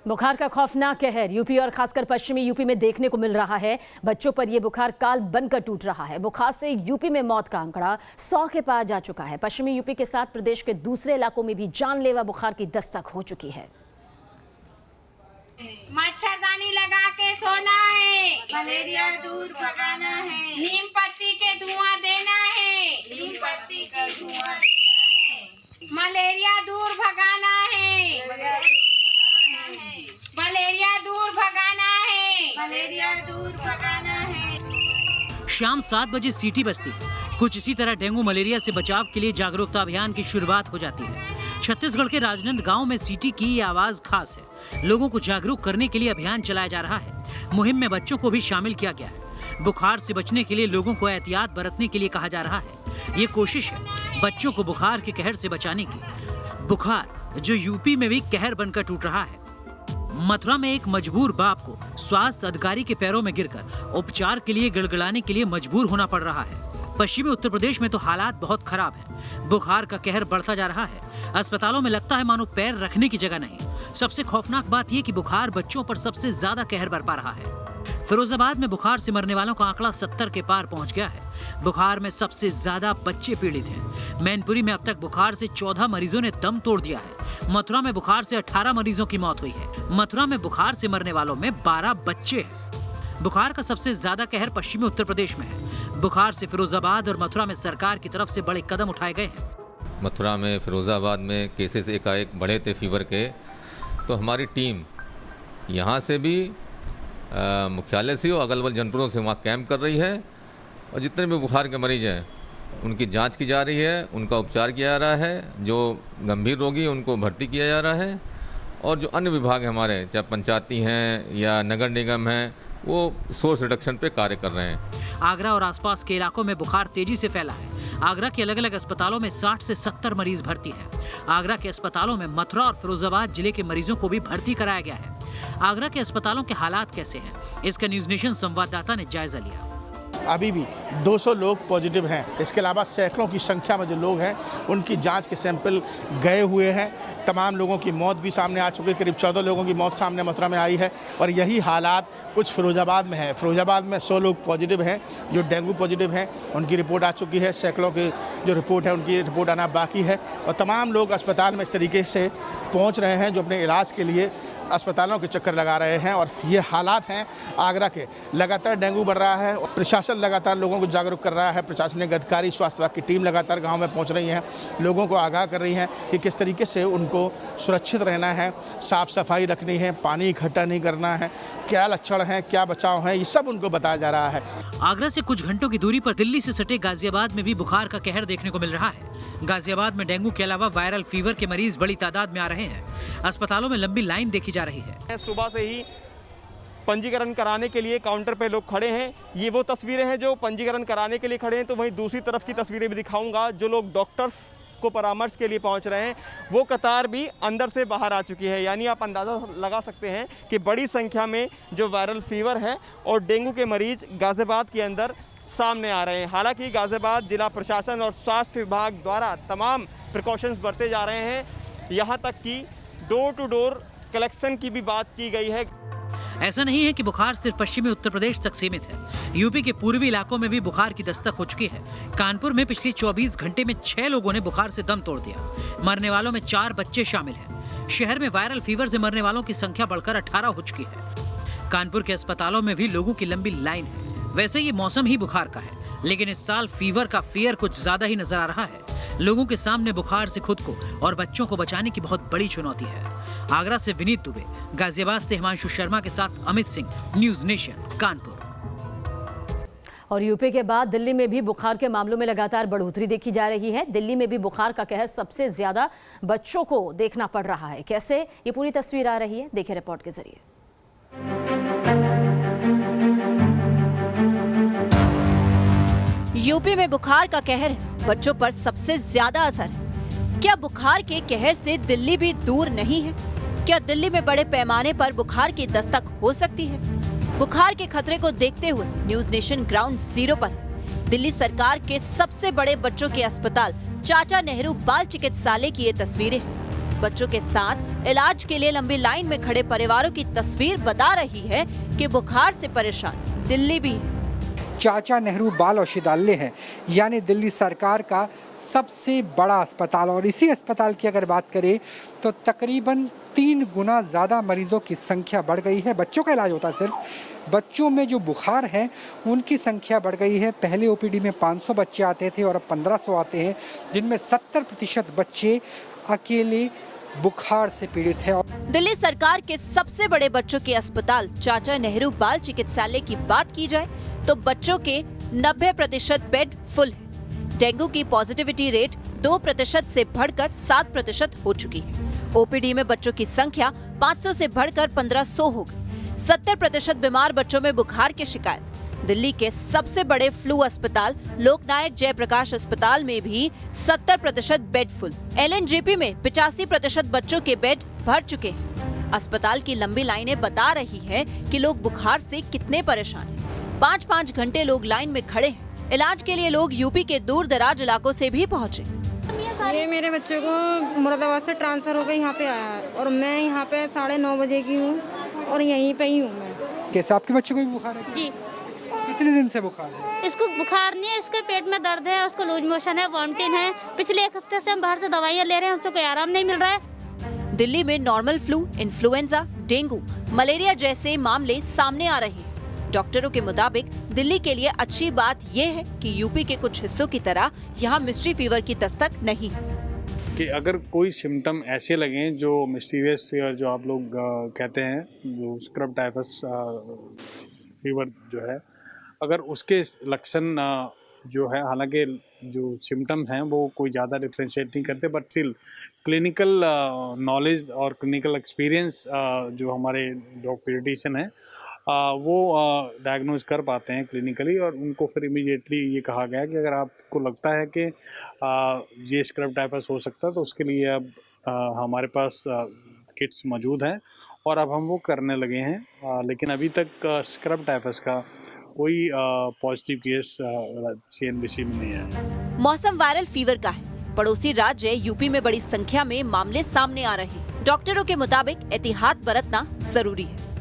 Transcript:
बुखार का खौफनाक कहर यूपी और खासकर पश्चिमी यूपी में देखने को मिल रहा है। बच्चों पर यह बुखार काल बनकर टूट रहा है। बुखार से यूपी में मौत का आंकड़ा 100 के पार जा चुका है। पश्चिमी यूपी के साथ प्रदेश के दूसरे इलाकों में भी जानलेवा बुखार की दस्तक हो चुकी है। मच्छरदानी लगा के सोना है, मलेरिया दूर भगाना है, नीम पत्ती के धुआं देना है, नीम पत्ती का धुआं देना है, मलेरिया दूर भगाना है, मलेरिया दूर भगाना है, मलेरिया दूर भगाना है। शाम 7 बजे सीटी बजती है। कुछ इसी तरह डेंगू मलेरिया से बचाव के लिए जागरूकता अभियान की शुरुआत हो जाती है। छत्तीसगढ़ के राजनंद गांव में सीटी की ये आवाज खास है। लोगों को जागरूक करने के लिए अभियान चलाया जा रहा है। मुहिम में बच्चों को भी शामिल किया गया है। बुखार से बचने के लिए लोगों को एहतियात बरतने के लिए कहा जा रहा है। ये कोशिश है बच्चों को बुखार के कहर से बचाने की। बुखार जो यूपी में भी कहर बनकर टूट रहा है। मथुरा में एक मजबूर बाप को स्वास्थ्य अधिकारी के पैरों में गिरकर उपचार के लिए गिड़गिड़ाने के लिए मजबूर होना पड़ रहा है। पश्चिमी उत्तर प्रदेश में तो हालात बहुत खराब है। बुखार का कहर बढ़ता जा रहा है। अस्पतालों में लगता है मानो पैर रखने की जगह नहीं। सबसे खौफनाक बात यह कि बुखार बच्चों पर सबसे ज्यादा कहर बरपा रहा है। फिरोजाबाद में बुखार से मरने वालों का आंकड़ा 70 के पार पहुंच गया है। बुखार में सबसे ज्यादा बच्चे पीड़ित हैं। मैनपुरी में अब तक बुखार से 14 मरीजों ने दम तोड़ दिया है। मथुरा में बुखार से 18 मरीजों की मौत हुई है। मथुरा में बुखार से मरने वालों में 12 बच्चे हैं। बुखार का सबसे ज्यादा कहर पश्चिमी उत्तर प्रदेश में है। बुखार से फिरोजाबाद और मथुरा में सरकार की तरफ से बड़े कदम उठाए गए हैं। मथुरा में, फिरोजाबाद में केसेस एकाएक बढ़े थे फीवर के, तो हमारी टीम यहाँ से भी मुख्यालय से और अगल बगल जनपदों से वहाँ कैंप कर रही है और जितने भी बुखार के मरीज हैं उनकी जांच की जा रही है, उनका उपचार किया जा रहा है। जो गंभीर रोगी हैं उनको भर्ती किया जा रहा है और जो अन्य विभाग हैं हमारे, चाहे पंचायती हैं या नगर निगम हैं, वो सोर्स रिडक्शन पे कार्य कर रहे हैं। आगरा और आसपास के इलाकों में बुखार तेजी से फैला है। आगरा के अलग अलग अस्पतालों में 60 से 70 मरीज भर्ती हैं। आगरा के अस्पतालों में मथुरा और फिरोजाबाद जिले के मरीजों को भी भर्ती कराया गया है। आगरा के अस्पतालों के हालात कैसे हैं, इसका न्यूज नेशन संवाददाता ने जायजा लिया। अभी भी 200 लोग पॉजिटिव हैं। इसके अलावा सैकड़ों की संख्या में जो लोग हैं उनकी जांच के सैंपल गए हुए हैं। तमाम लोगों की मौत भी सामने आ चुकी है। करीब 14 लोगों की मौत सामने मथुरा में आई है और यही हालात कुछ फिरोजाबाद में है। फिरोजाबाद में 100 लोग पॉजिटिव हैं जो डेंगू पॉजिटिव हैं। उनकी रिपोर्ट आ चुकी है। सैकड़ों की जो रिपोर्ट है उनकी रिपोर्ट आना बाकी है और तमाम लोग अस्पताल में इस तरीके से पहुँच रहे हैं जो अपने इलाज के लिए अस्पतालों के चक्कर लगा रहे हैं। और ये हालात हैं आगरा के। लगातार डेंगू बढ़ रहा है और प्रशासन लगातार लोगों को जागरूक कर रहा है। प्रशासनिक अधिकारी, स्वास्थ्य विभाग की टीम लगातार गांव में पहुंच रही हैं, लोगों को आगाह कर रही हैं कि किस तरीके से उनको सुरक्षित रहना है, साफ सफाई रखनी है, पानी इकट्ठा नहीं करना है, क्या लक्षण हैं, क्या बचाव है, ये सब उनको बताया जा रहा है। आगरा से कुछ घंटों की दूरी पर दिल्ली से सटे गाजियाबाद में भी बुखार का कहर देखने को मिल रहा है। गाजियाबाद में डेंगू के अलावा वायरल फीवर के मरीज बड़ी तादाद में आ रहे हैं। अस्पतालों में लंबी लाइन देखी जा रही है। सुबह से ही पंजीकरण कराने के लिए काउंटर पे लोग खड़े हैं। ये वो तस्वीरें हैं जो पंजीकरण कराने के लिए खड़े हैं। तो वहीं दूसरी तरफ की तस्वीरें भी दिखाऊंगा। जो लोग डॉक्टर्स को परामर्श के लिए पहुंच रहे हैं वो कतार भी अंदर से बाहर आ चुकी है। यानी आप अंदाज़ा लगा सकते हैं कि बड़ी संख्या में जो वायरल फीवर है और डेंगू के मरीज गाजियाबाद के अंदर सामने आ रहे हैं। हालांकि गाजियाबाद जिला प्रशासन और स्वास्थ्य विभाग द्वारा तमाम प्रिकॉशंस बरते जा रहे हैं। यहाँ तक कि डोर टू डोर कलेक्शन की भी बात की गई है। ऐसा नहीं है कि बुखार सिर्फ पश्चिमी उत्तर प्रदेश तक सीमित है। यूपी के पूर्वी इलाकों में भी बुखार की दस्तक हो चुकी है। कानपुर में पिछले 24 घंटे में 6 लोगों ने बुखार से दम तोड़ दिया। मरने वालों में 4 बच्चे शामिल हैं। शहर में वायरल फीवर से मरने वालों की संख्या बढ़कर 18 हो चुकी है। कानपुर के अस्पतालों में भी लोगों की लंबी लाइन है। वैसे ये मौसम ही बुखार का है, लेकिन इस साल फीवर का फियर कुछ ज्यादा ही नजर आ रहा है। लोगों के सामने बुखार से खुद को और बच्चों को बचाने की बहुत बड़ी चुनौती है। आगरा से विनीत दुबे, गाजियाबाद से हिमांशु शर्मा के साथ अमित सिंह, न्यूज नेशन, कानपुर। और यूपी के बाद दिल्ली में भी बुखार के मामलों में लगातार बढ़ोतरी देखी जा रही है। दिल्ली में भी बुखार का कहर सबसे ज्यादा बच्चों को देखना पड़ रहा है। कैसे, ये पूरी तस्वीर आ रही है, देखिए रिपोर्ट के जरिए। यूपी में बुखार का कहर बच्चों पर सबसे ज्यादा असर है। क्या बुखार के कहर से दिल्ली भी दूर नहीं है? क्या दिल्ली में बड़े पैमाने पर बुखार की दस्तक हो सकती है? बुखार के खतरे को देखते हुए न्यूज नेशन ग्राउंड जीरो पर दिल्ली सरकार के सबसे बड़े बच्चों के अस्पताल चाचा नेहरू बाल चिकित्सालय की ये तस्वीरें हैं। बच्चों के साथ इलाज के लिए लंबी लाइन में खड़े परिवारों की तस्वीर बता रही है कि बुखार से परेशान दिल्ली भी है। चाचा नेहरू बाल औषधालय है, यानी दिल्ली सरकार का सबसे बड़ा अस्पताल, और इसी अस्पताल की अगर बात करें तो तकरीबन 3 गुना ज़्यादा मरीजों की संख्या बढ़ गई है। बच्चों का इलाज होता है सिर्फ, बच्चों में जो बुखार है उनकी संख्या बढ़ गई है। पहले ओपीडी में 500 बच्चे आते थे और अब 1500 आते हैं, जिनमें 70% बच्चे अकेले बुखार से पीड़ित है। दिल्ली सरकार के सबसे बड़े बच्चों के अस्पताल चाचा नेहरू बाल चिकित्सालय की बात की जाए तो बच्चों के 90% बेड फुल है। डेंगू की पॉजिटिविटी रेट 2% से बढ़कर 7% हो चुकी है। ओपीडी में बच्चों की संख्या 500 से बढ़कर 1500 हो गई। 70% बीमार बच्चों में बुखार की शिकायत। दिल्ली के सबसे बड़े फ्लू अस्पताल लोकनायक जयप्रकाश अस्पताल में भी 70% बेड फुल। एलएनजेपी में 85% बच्चों के बेड भर चुके हैं। अस्पताल की लंबी लाइनें बता रही है कि लोग बुखार से कितने परेशान हैं। 5-5 घंटे लोग लाइन में खड़े हैं। इलाज के लिए लोग यूपी के दूर दराज इलाकों से भी पहुंचे। ये मेरे बच्चे को मुरादाबाद से ट्रांसफर होकर यहाँ पे आया है और मैं यहाँ पे 9:30 बजे की हूँ और यहीं पे ही हूँ मैं। कैसे आपके बच्चे को भी बुखार है? जी। कितने दिन से बुखार है? इसको बुखार नहीं है, इसके पेट में दर्द है, उसको लूज मोशन है, वॉमिटिंग है। पिछले 1 हफ्ते से हम बाहर से दवाइयाँ ले रहे हैं, उसको कोई आराम नहीं मिल रहा है। दिल्ली में normal flu, influenza, dengue, malaria जैसे मामले सामने आ रहे हैं। डॉक्टरों के मुताबिक दिल्ली के लिए अच्छी बात यह है कि यूपी के कुछ हिस्सों की तरह यहाँ मिस्ट्री फीवर की दस्तक नहीं है। कि अगर कोई सिम्टम ऐसे लगें जो मिस्टीरियस फीवर जो आप लोग कहते हैं, जो स्क्रब टाइफस फीवर जो है, अगर उसके लक्षण जो है, हालांकि जो सिम्टम हैं वो कोई ज़्यादा डिफ्रेंशिएट नहीं करते, बट स्टिल क्लिनिकल नॉलेज और क्लिनिकल एक्सपीरियंस जो हमारे डॉग पीडियाट्रिशियन हैं वो डायग्नोज कर पाते हैं क्लिनिकली, और उनको फिर इमीडिएटली ये कहा गया कि अगर आपको लगता है कि ये स्क्रब टाइफस हो सकता है तो उसके लिए अब हमारे पास किट्स मौजूद हैं और अब हम वो करने लगे हैं। लेकिन अभी तक स्क्रब टाइफस का कोई पॉजिटिव केस सीएनबीसी में नहीं है। मौसम वायरल फीवर का है। पड़ोसी राज्य यूपी में बड़ी संख्या में मामले सामने आ रहे हैं। डॉक्टरों के मुताबिक एहतियात बरतना जरूरी है।